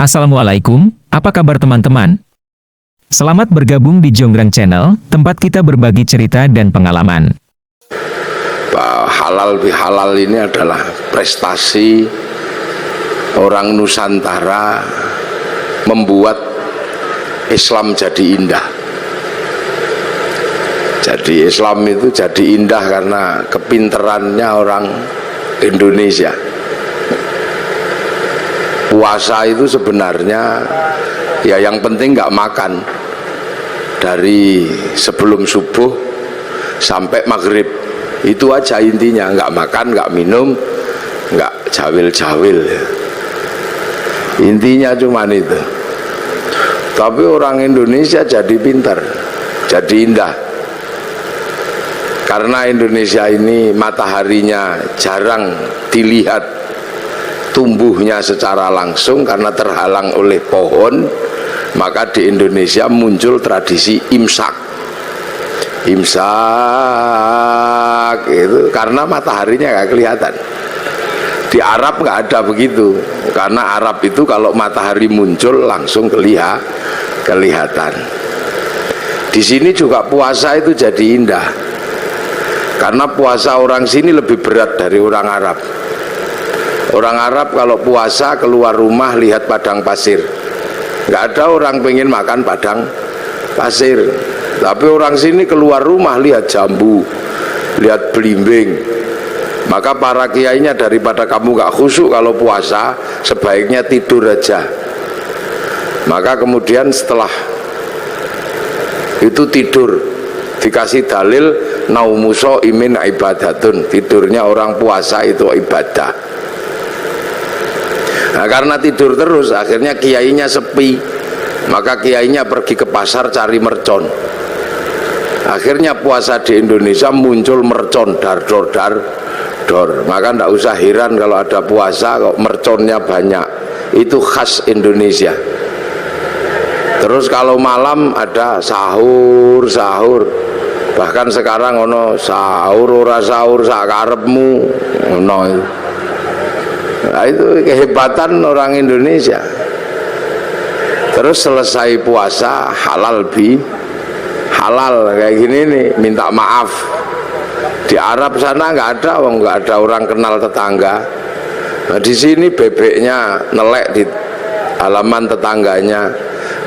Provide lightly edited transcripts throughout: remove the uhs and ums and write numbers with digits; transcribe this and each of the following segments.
Assalamualaikum, apa kabar teman-teman? Selamat bergabung di Jonggrang Channel, tempat kita berbagi cerita dan pengalaman. Halal bihalal ini adalah prestasi orang Nusantara membuat Islam jadi indah. Jadi Islam itu jadi indah karena kepinterannya orang Indonesia. Puasa itu sebenarnya ya yang penting nggak makan dari sebelum subuh sampai maghrib, itu aja intinya, nggak makan, nggak minum, nggak jawil-jawil, intinya cuman itu. Tapi orang Indonesia jadi pintar, jadi indah, karena Indonesia ini mataharinya jarang dilihat tumbuhnya secara langsung karena terhalang oleh pohon. Maka di Indonesia muncul tradisi imsak. Imsak itu karena mataharinya nggak kelihatan. Di Arab nggak ada begitu, karena Arab itu kalau matahari muncul langsung kelihatan. Di sini juga puasa itu jadi indah, karena puasa orang sini lebih berat dari orang Arab. Orang Arab kalau puasa keluar rumah lihat padang pasir, nggak ada orang pengen makan padang pasir. Tapi orang sini keluar rumah lihat jambu, lihat belimbing. Maka para kiainya, daripada kamu nggak khusyuk kalau puasa, sebaiknya tidur aja. Maka kemudian setelah itu tidur, dikasih dalil naumuso imin ibadatun, tidurnya orang puasa itu ibadah. Nah, karena tidur terus akhirnya kiainya sepi, maka kiainya pergi ke pasar cari mercon. Akhirnya puasa di Indonesia muncul mercon dar-dor. Maka tidak usah heran kalau ada puasa kok merconnya banyak, itu khas Indonesia. Terus kalau malam ada sahur, bahkan sekarang ono sahur ora sahur sakarepmu ono. Nah, itu kehebatan orang Indonesia. Terus selesai puasa halal kayak gini nih, minta maaf. Di Arab sana nggak ada, nggak ada orang kenal tetangga. Nah, di sini bebeknya nelek di halaman tetangganya,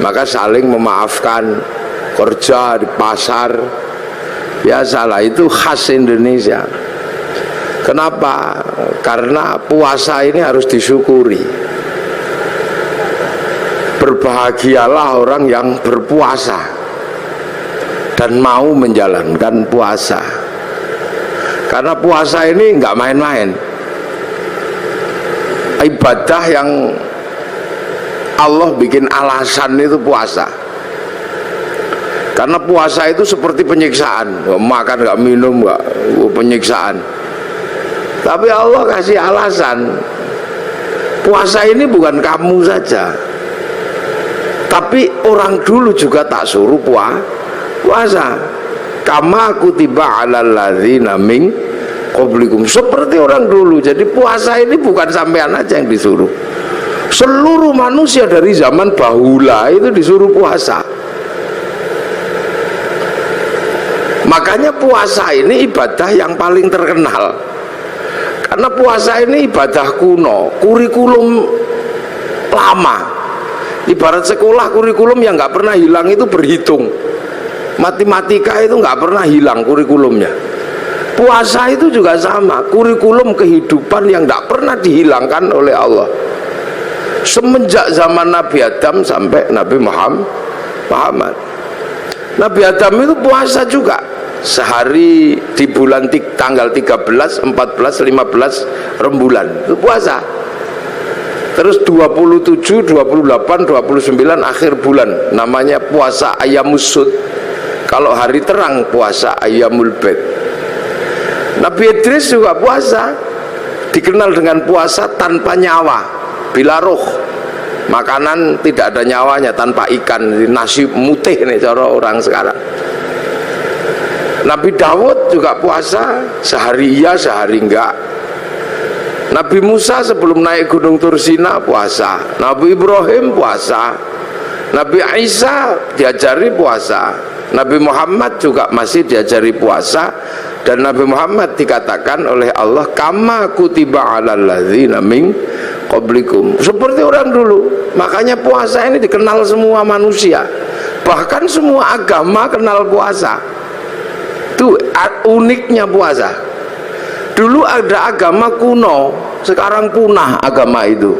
maka saling memaafkan. Kerja di pasar biasalah, itu khas Indonesia. Kenapa? Karena puasa ini harus disyukuri. Berbahagialah orang yang berpuasa dan mau menjalankan puasa, karena puasa ini nggak main-main. Ibadah yang Allah bikin alasan itu puasa. Karena puasa itu seperti penyiksaan, nggak makan, nggak minum, nggak penyiksaan. Tapi Allah kasih alasan. Puasa ini bukan kamu saja, tapi orang dulu juga tak suruh puasa. Kama kutiba alal ladzina min qablikum, seperti orang dulu. Jadi puasa ini bukan sampean aja yang disuruh, seluruh manusia dari zaman bahula itu disuruh puasa. Makanya puasa ini ibadah yang paling terkenal. Karena puasa ini ibadah kuno, kurikulum lama. Ibarat sekolah, kurikulum yang nggak pernah hilang itu berhitung. Matematika itu nggak pernah hilang kurikulumnya. Puasa itu juga sama, kurikulum kehidupan yang nggak pernah dihilangkan oleh Allah. Semenjak zaman Nabi Adam sampai Nabi Muhammad. Nabi Adam itu puasa juga. Sehari di bulan tanggal 13, 14, 15 rembulan itu puasa. Terus 27, 28, 29 akhir bulan namanya puasa Ayyamus Sud. Kalau hari terang puasa Ayyamul Bid. Nabi Idris juga puasa, dikenal dengan puasa tanpa nyawa, bila roh. Makanan tidak ada nyawanya, tanpa ikan, nasi mutih nih cara orang sekarang. Nabi Dawud juga puasa, sehari iya sehari enggak. Nabi Musa sebelum naik gunung Tursina puasa, Nabi Ibrahim puasa, Nabi Isa diajari puasa, Nabi Muhammad juga masih diajari puasa, dan Nabi Muhammad dikatakan oleh Allah kama kutiba alal ladzina min qablikum, seperti orang dulu. Makanya puasa ini dikenal semua manusia, bahkan semua agama kenal puasa. Itu uniknya puasa. Dulu ada agama kuno, sekarang punah agama itu.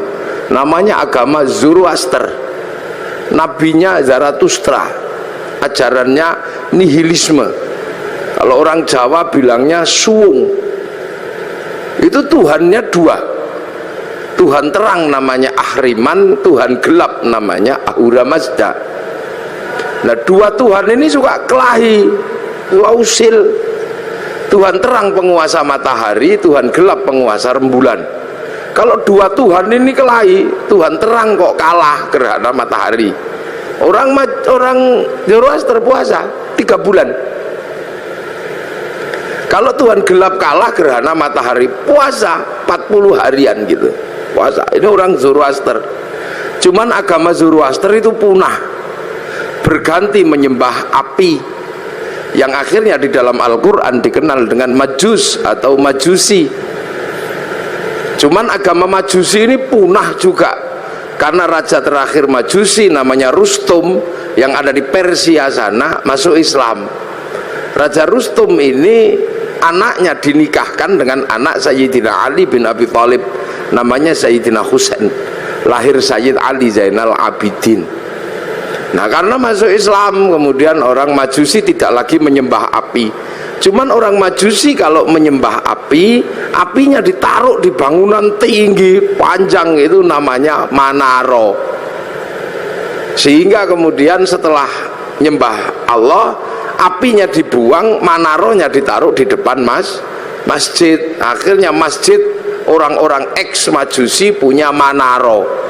Namanya agama Zoroaster. Nabinya Zarathustra. Ajarannya nihilisme. Kalau orang Jawa bilangnya suwung. Itu Tuhannya dua. Tuhan terang namanya Ahriman, Tuhan gelap namanya Ahura Mazda. Nah, dua Tuhan ini suka kelahi, usil. Tuhan terang penguasa matahari, Tuhan gelap penguasa rembulan. Kalau dua Tuhan ini kelahi, Tuhan terang kok kalah gerhana matahari. Orang Zoroaster puasa 3 bulan. Kalau Tuhan gelap kalah gerhana matahari, puasa 40 harian gitu. Puasa. Ini orang Zoroaster. Cuman agama Zoroaster itu punah, berganti menyembah api, yang akhirnya di dalam Al-Quran dikenal dengan Majus atau Majusi. Cuman agama Majusi ini punah juga karena raja terakhir Majusi namanya Rustum yang ada di Persia sana masuk Islam. Raja Rustum ini anaknya dinikahkan dengan anak Sayyidina Ali bin Abi Thalib, namanya Sayyidina Husain, lahir Sayyid Ali Zainal Abidin. Nah, karena masuk Islam kemudian orang Majusi tidak lagi menyembah api. Cuman orang Majusi kalau menyembah api, apinya ditaruh di bangunan tinggi panjang, itu namanya manaro. Sehingga kemudian setelah nyembah Allah, apinya dibuang, manaronya ditaruh di depan masjid. Akhirnya masjid orang-orang ex Majusi punya manaro.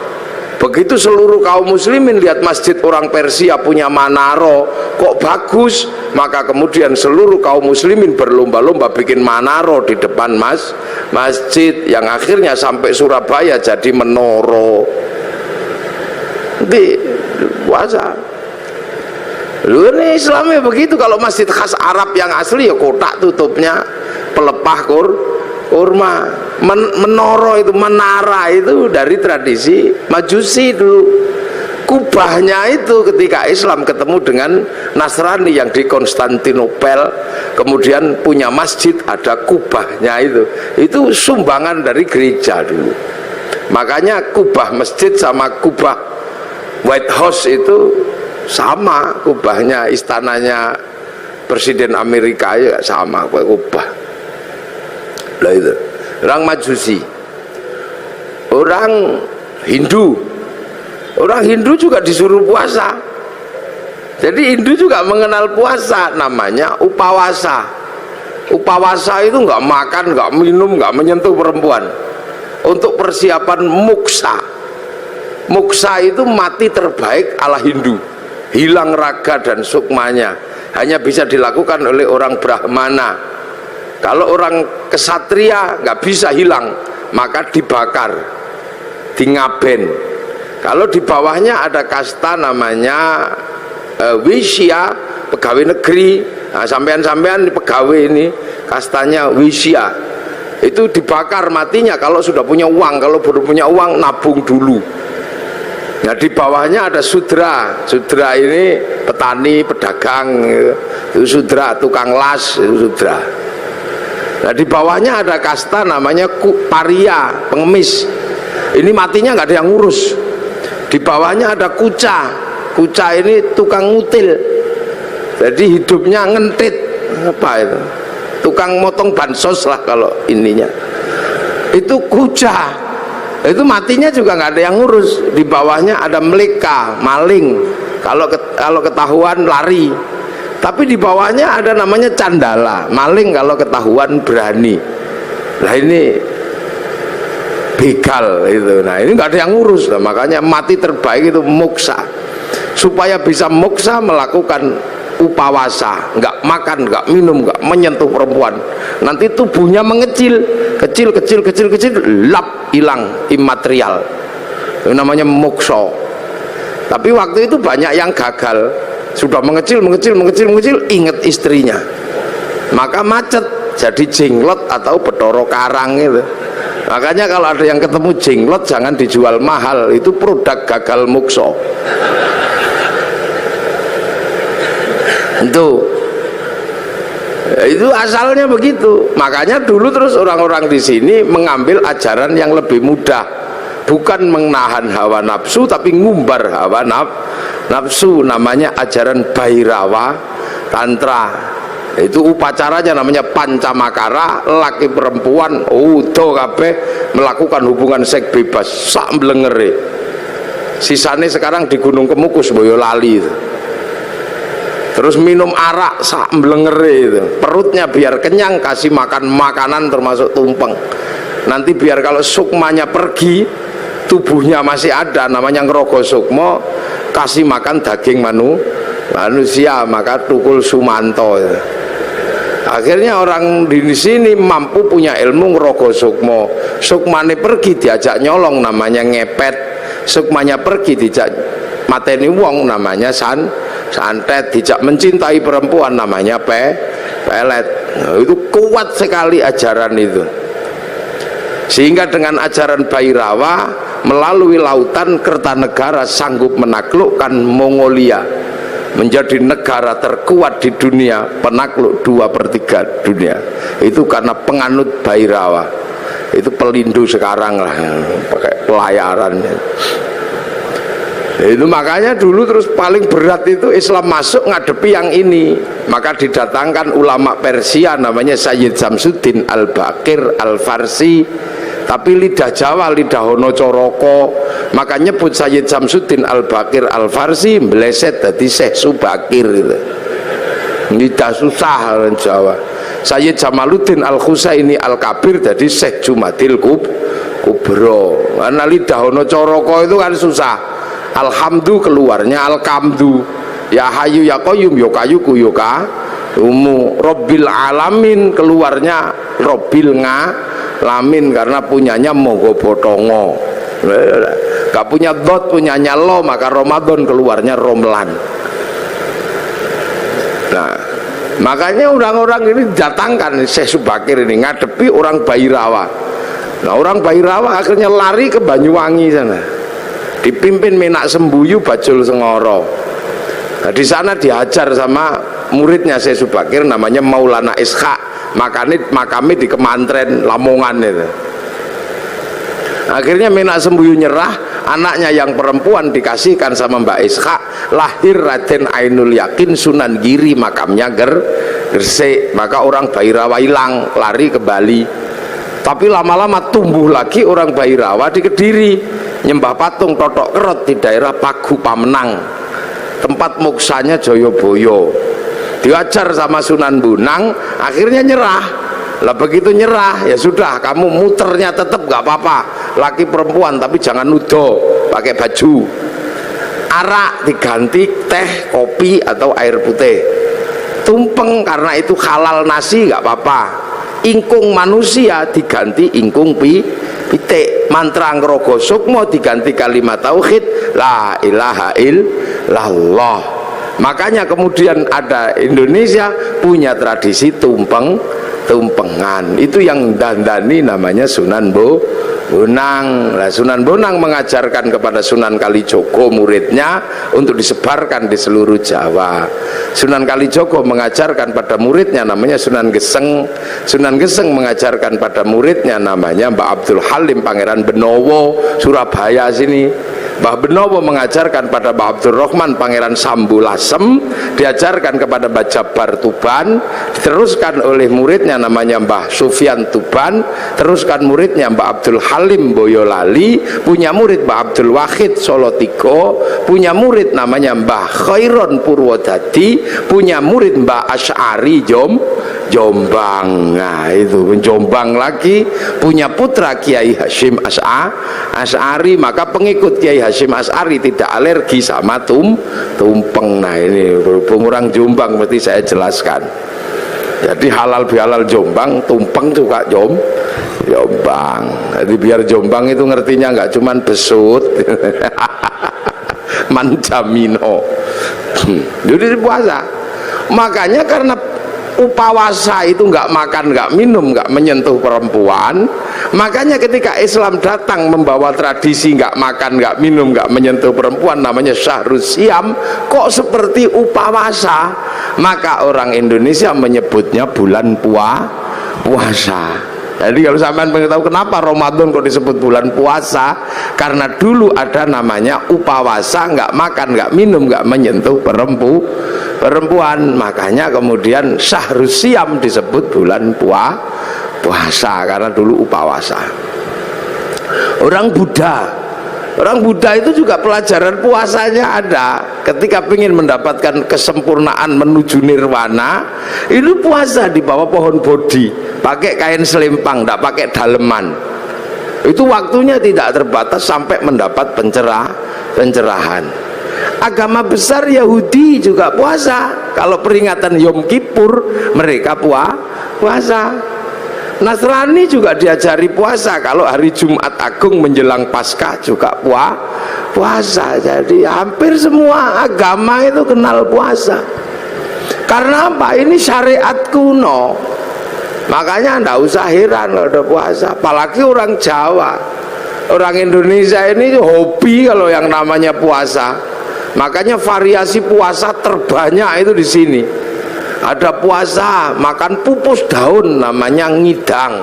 Begitu seluruh kaum muslimin lihat masjid orang Persia punya manaro kok bagus, maka kemudian seluruh kaum muslimin berlomba-lomba bikin manaro di depan masjid, yang akhirnya sampai Surabaya jadi menoro. Di puasa. Lu ini Islamnya begitu. Kalau masjid khas Arab yang asli ya kotak tutupnya pelepah kurma. Menoro itu, menara itu dari tradisi Majusi dulu. Kubahnya itu ketika Islam ketemu dengan Nasrani yang di Konstantinopel, kemudian punya masjid ada kubahnya itu sumbangan dari gereja dulu. Makanya kubah masjid sama kubah White House itu sama, kubahnya istananya Presiden Amerika ya sama kubah. Lah itu orang Majusi. Orang Hindu juga disuruh puasa. Jadi Hindu juga mengenal puasa, namanya upawasa. Upawasa itu nggak makan, nggak minum, nggak menyentuh perempuan, untuk persiapan muksa. Muksa itu mati terbaik ala Hindu, hilang raga dan sukmanya, hanya bisa dilakukan oleh orang Brahmana. Kalau orang kesatria nggak bisa hilang, maka dibakar, di ngaben. Kalau di bawahnya ada kasta namanya Wisya, pegawai negeri. Nah, sampean-sampean pegawai ini kastanya Wisya, itu dibakar matinya kalau sudah punya uang. Kalau baru punya uang nabung dulu. Nah, di bawahnya ada Sudra. Sudra ini petani, pedagang, itu Sudra, tukang las, itu Sudra. Nah, di bawahnya ada kasta namanya Paria, pengemis. Ini matinya nggak ada yang ngurus. Di bawahnya ada Kuca. Kuca ini tukang ngutil. Jadi hidupnya ngentit. Apa itu? Tukang motong bansos lah kalau ininya. Itu Kuca. Itu matinya juga nggak ada yang ngurus. Di bawahnya ada Meleka, maling. Kalau ketahuan lari. Tapi di bawahnya ada namanya Candala, maling kalau ketahuan berani. Nah ini begal itu. Nah ini nggak ada yang ngurus. Nah, makanya mati terbaik itu moksa. Supaya bisa moksa melakukan upawasa, nggak makan, nggak minum, nggak menyentuh perempuan, nanti tubuhnya mengecil, kecil, lap, hilang, imaterial. Itu namanya mokso. Tapi waktu itu banyak yang gagal, sudah mengecil, ingat istrinya, maka macet, jadi jenglot atau Bathara Karang itu. Makanya kalau ada yang ketemu jenglot jangan dijual mahal, itu produk gagal mokso. Itu asalnya begitu. Makanya dulu terus orang-orang di sini mengambil ajaran yang lebih mudah, bukan menahan hawa nafsu tapi ngumbar hawa nafsu. Namanya ajaran Bhairawa Tantra. Itu upacaranya namanya pancamakara, laki perempuan utuh kabeh melakukan hubungan seks bebas sak mblengere. Sisane sekarang di Gunung Kemukus Boyolali itu. Terus minum arak sak mblengere itu, perutnya biar kenyang, kasih makan makanan termasuk tumpeng. Nanti biar kalau sukmanya pergi, tubuhnya masih ada, namanya ngerogo sukmo, kasih makan daging manusia, maka tukul sumanto. Akhirnya orang di sini mampu punya ilmu ngerogo sukmo, sukmane pergi diajak nyolong, namanya ngepet, sukmanya pergi diajak mateni wong, namanya santet, dijak mencintai perempuan, namanya pelet. Nah, itu kuat sekali ajaran itu. Sehingga dengan ajaran Bhairawa melalui lautan Kertanegara sanggup menaklukkan Mongolia, menjadi negara terkuat di dunia, penakluk 2/3 dunia. Itu karena penganut Bhairawa. Itu pelindu sekarang lah, pakai pelayaran. Itu makanya dulu terus paling berat itu Islam masuk ngadepi yang ini, maka didatangkan ulama Persia namanya Sayyid Samsuddin Al-Baqir Al-Farsi, tapi lidah Jawa, lidah Hono Coroko, maka nyebut Sayyid Samsuddin Al-Baqir Al-Farsi meleset dari Syekh Subakir itu. Lidah susah orang Jawa. Sayyid Jamaluddin Al-Husaini Al-Kabir dari Syekh Jumadil Kubro. Karena lidah Hono Coroko itu kan susah. Alhamdu keluarnya Alkamdu, ya hayu ya qayyum ya kayuku ya umu, Robbil alamin keluarnya Robbil ngalamin, karena punyanya Mogo Botongo, gak punya dot, punyanya lo, maka Ramadan keluarnya Romlan. Nah, makanya orang-orang ini datangkan Syekh Subakir ini ngadepi orang Bhairawa. Nah, orang Bhairawa akhirnya lari ke Banyuwangi sana, dipimpin Menak Sembuyu Bajul Sengoro. Nah, di sana diajar sama muridnya Syekh Subakir namanya Maulana Ishaq, makanya di Kemantren Lamongan itu. Akhirnya Menak Sembuyu nyerah, anaknya yang perempuan dikasihkan sama Mbak Ishaq, lahir Raden Ainul Yakin Sunan Giri, makamnya Gresik. Maka orang Bhairawa hilang, lari ke Bali. Tapi lama-lama tumbuh lagi orang Bhairawa di Kediri, nyembah patung Totok Kerot di daerah Pagu Pamenang, tempat moksanya Joyoboyo. Diajar sama Sunan Bonang, akhirnya nyerah. Lah begitu nyerah, ya sudah, kamu muternya tetap gak apa-apa, laki perempuan, tapi jangan nudo pakai baju. Arak diganti teh, kopi atau air putih. Tumpeng karena itu halal nasi gak apa-apa. Ingkung manusia diganti ingkung pitik. Mantra ngerogo sukmo diganti kalimat tauhid la ilaha illallah. Makanya kemudian ada Indonesia punya tradisi tumpengan. Itu yang dandani namanya Sunan Bonang. Nah, Sunan Bonang mengajarkan kepada Sunan Kalijogo muridnya untuk disebarkan di seluruh Jawa. Sunan Kalijogo mengajarkan pada muridnya namanya Sunan Geseng. Sunan Geseng mengajarkan pada muridnya namanya Mbah Abdul Halim Pangeran Benowo Surabaya sini. Mbah Benowo mengajarkan pada Mbah Abdul Rahman Pangeran Sambulasem, diajarkan kepada Mbah Jabar Tuban, diteruskan oleh muridnya namanya Mbah Sufyan Tuban, teruskan muridnya Mbah Abdul Halim Boyolali, punya murid Mbah Abdul Wahid Solotigo, punya murid namanya Mbah Khairon Purwodadi, punya murid Mbah Asy'ari Jombang. Nah itu Jombang lagi punya putra Kiai Hasyim Asy'ari, maka pengikut Kiai Hasyim Asy'ari tidak alergi sama tumpeng. Nah ini berhubung orang Jombang mesti saya jelaskan. Jadi halal bihalal Jombang, tumpeng juga Jombang. Jadi biar Jombang itu ngertinya nggak cuman besut mancamino. Jadi puasa. Makanya karena upawasa itu nggak makan, nggak minum, nggak menyentuh perempuan, makanya ketika Islam datang membawa tradisi nggak makan, nggak minum, nggak menyentuh perempuan, namanya Syahrus Siam, kok seperti upawasa, maka orang Indonesia menyebutnya bulan puasa. Jadi kalau sampean pengen tahu kenapa Ramadan kok disebut bulan puasa, karena dulu ada namanya upawasa, nggak makan, nggak minum, nggak menyentuh perempuan, makanya kemudian Syahrus Siam disebut bulan puasa karena dulu upawasa. Orang Buddha itu juga pelajaran puasanya ada. Ketika ingin mendapatkan kesempurnaan menuju nirwana, itu puasa di bawah pohon bodhi, pakai kain selempang, tidak pakai daleman. Itu waktunya tidak terbatas sampai mendapat pencerahan. Agama besar Yahudi juga puasa. Kalau peringatan Yom Kippur mereka puasa. Nasrani juga diajari puasa. Kalau hari Jumat Agung menjelang Paskah juga puasa. Jadi hampir semua agama itu kenal puasa. Karena apa? Ini syariat kuno. Makanya ndak usah heran kalau ada puasa. Apalagi orang Jawa, orang Indonesia ini hobi kalau yang namanya puasa. Makanya variasi puasa terbanyak itu di sini. Ada puasa makan pupus daun namanya ngidang.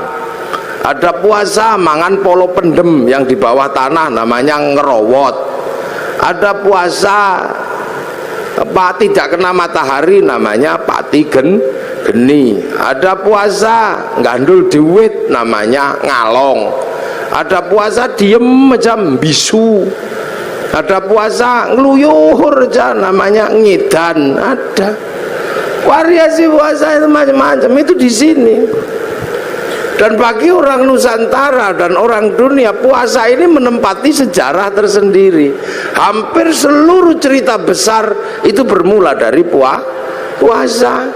Ada puasa mangan polo pendem yang di bawah tanah namanya ngerowot. Ada puasa tidak kena matahari namanya pati geni. Ada puasa gandul duit namanya ngalong. Ada puasa diem macam bisu. Ada puasa ngeluyuhur aja namanya ngidan. Ada variasi puasa itu macam-macam itu di sini. Dan bagi orang Nusantara dan orang dunia, puasa ini menempati sejarah tersendiri. Hampir seluruh cerita besar itu bermula dari puasa.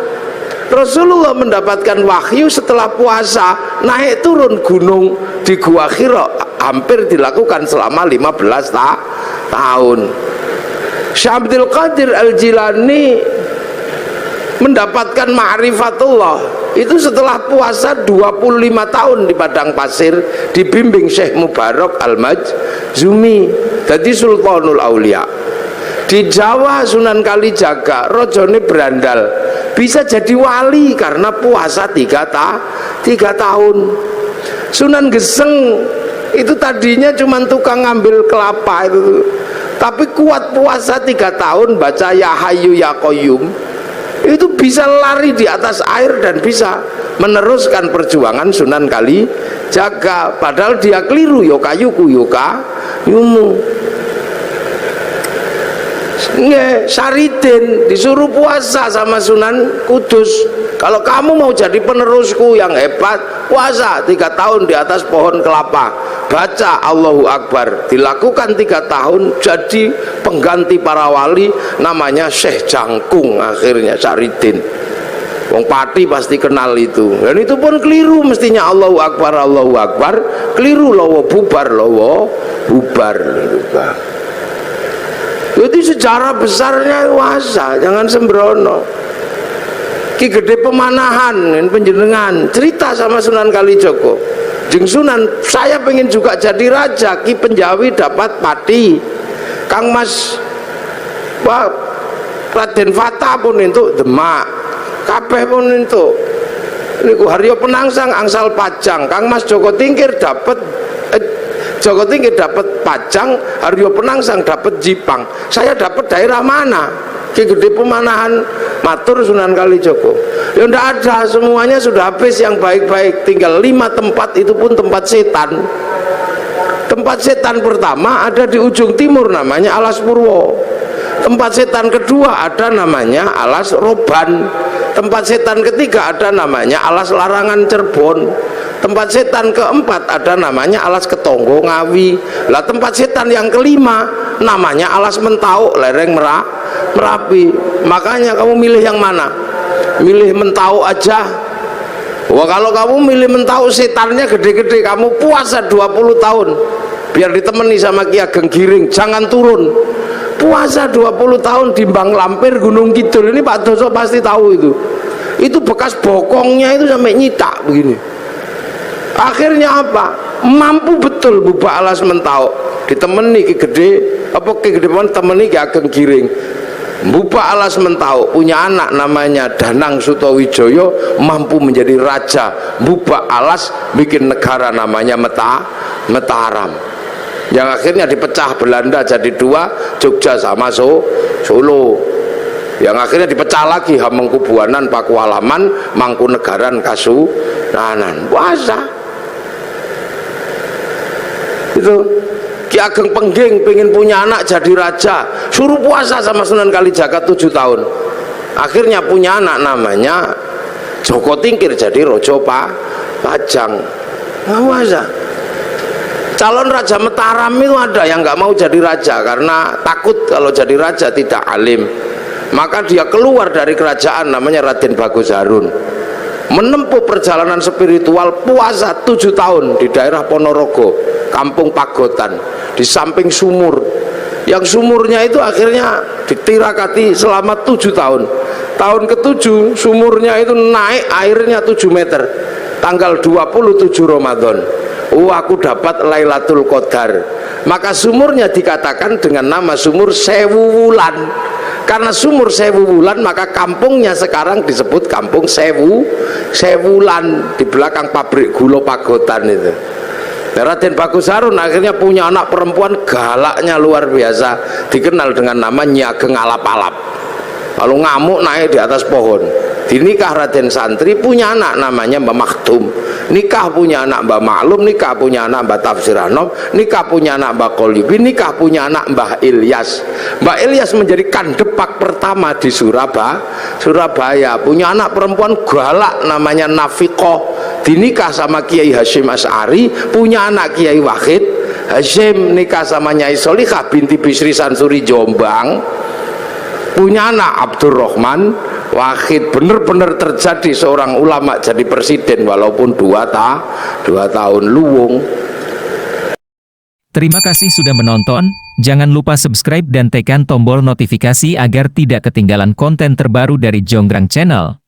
Rasulullah mendapatkan wahyu setelah puasa, naik turun gunung di Gua Hira hampir dilakukan selama 15 tahun. Syekh Abdul Qadir Al-Jilani mendapatkan ma'rifatullah itu setelah puasa 25 tahun di padang pasir, dibimbing Syekh Mubarak Al-Majzumi, jadi Sultanul Aulia. Di Jawa Sunan Kalijaga rojone berandal bisa jadi wali karena puasa 3 tahun. Sunan Geseng itu tadinya cuma tukang ngambil kelapa itu, tapi kuat puasa 3 tahun baca Ya Hayyu Ya Qayyum, itu bisa lari di atas air dan bisa meneruskan perjuangan Sunan Kalijaga. Padahal dia keliru, yo kayuku yo kayumu. Saridin disuruh puasa sama Sunan Kudus. Kalau kamu mau jadi penerusku yang hebat, puasa 3 tahun di atas pohon kelapa, baca Allahu Akbar, dilakukan 3 tahun, jadi pengganti para wali namanya Syekh Jangkung. Akhirnya Saridin, wong Pati pasti kenal itu. Dan itu pun keliru, mestinya Allahu Akbar, Allahu Akbar, keliru, lowo bubar, lowo bubar. Jadi sejarah besarnya puasa, jangan sembrono. Ki Gede Pemanahan penjenengan cerita sama Sunan Kalijogo, Jeng Sunan, saya pengen juga jadi raja. Ki Penjawi dapat pati, Kang Mas Raden Fata pun itu Demak, kabeh pun itu niku Haryo Penangsang angsal Pajang, Kang Mas Joko Tingkir dapat Joko Tingkir dapat Pajang, Haryo Penangsang dapat Jipang. Saya dapat daerah mana? Ki Gede Pemanahan matur Sunan Kalijogo, ya ndak ada, semuanya sudah habis yang baik-baik, tinggal 5 tempat, itu pun tempat setan. Tempat setan pertama ada di ujung timur namanya Alas Purwo. Tempat setan kedua ada namanya Alas Roban. Tempat setan ketiga ada namanya alas larangan Cirebon. Tempat setan keempat ada namanya alas Ketonggo Ngawi. Lah tempat setan yang kelima namanya alas Mentau lereng Merapi. Makanya kamu milih yang mana? Milih Mentau aja. Wah, kalau kamu milih Mentau setannya gede-gede, kamu puasa 20 tahun biar ditemani sama Ki Ageng Giring, jangan turun. Puasa 20 tahun di Bang Lampir Gunung Kidul, ini Pak Doso pasti tahu itu bekas bokongnya itu sampai nyitak begini. Akhirnya apa? Mampu betul buka alas Mentau, ditemani Ki Gede temani Ki Ageng Giring, buka alas Mentau, punya anak namanya Danang Sutowijoyo, mampu menjadi raja, buka alas bikin negara namanya Mataram, yang akhirnya dipecah Belanda jadi dua, Jogja sama Solo, yang akhirnya dipecah lagi Hamengkubuanan, Pakualaman, Mangkunegaran, Kasunanan. Puasa itu. Ki Ageng Pengging pengen punya anak jadi raja, suruh puasa sama Sunan Kalijaga 7 tahun. Akhirnya punya anak namanya Joko Tingkir jadi Rojo Pajang. Puasa. Calon Raja Mataram itu ada yang nggak mau jadi raja karena takut kalau jadi raja tidak alim. Maka dia keluar dari kerajaan, namanya Raden Bagus Harun, menempuh perjalanan spiritual, puasa 7 tahun di daerah Ponorogo, Kampung Pagotan, di samping sumur. Yang sumurnya itu akhirnya ditirakati selama 7 tahun. Tahun ke-7 sumurnya itu naik airnya 7 meter. Tanggal 27 Ramadan, aku dapat Lailatul Qadar. Maka sumurnya dikatakan dengan nama sumur Sewu Wulan. Karena sumur Sewu Wulan, maka kampungnya sekarang disebut Kampung Sewulan, di belakang pabrik gula Pagotan itu. Raden Bagus Harun akhirnya punya anak perempuan galaknya luar biasa, dikenal dengan nama Nyi Ageng Alap-alap. Kalau ngamuk naik di atas pohon. Dinikah Raden Santri, punya anak namanya Mbah Maktum. Nikah punya anak Mbah Maklum, nikah punya anak Mbah Tafsir Anom, nikah punya anak Mbah Kolibi, nikah punya anak Mbah Ilyas. Mbah Ilyas menjadi kandepak pertama di Surabaya. Punya anak perempuan galak namanya Nafikoh. Dinikah sama Kiai Hasyim Asy'ari, punya anak Kiai Wahid Hasyim, nikah sama Nyai Solikah binti Bisri Sansuri Jombang, punya anak Abdurrahman Wahid. Benar-benar terjadi seorang ulama jadi presiden walaupun 2 tahun luwung. Terima kasih sudah menonton, jangan lupa subscribe dan tekan tombol notifikasi agar tidak ketinggalan konten terbaru dari Jonggrang Channel.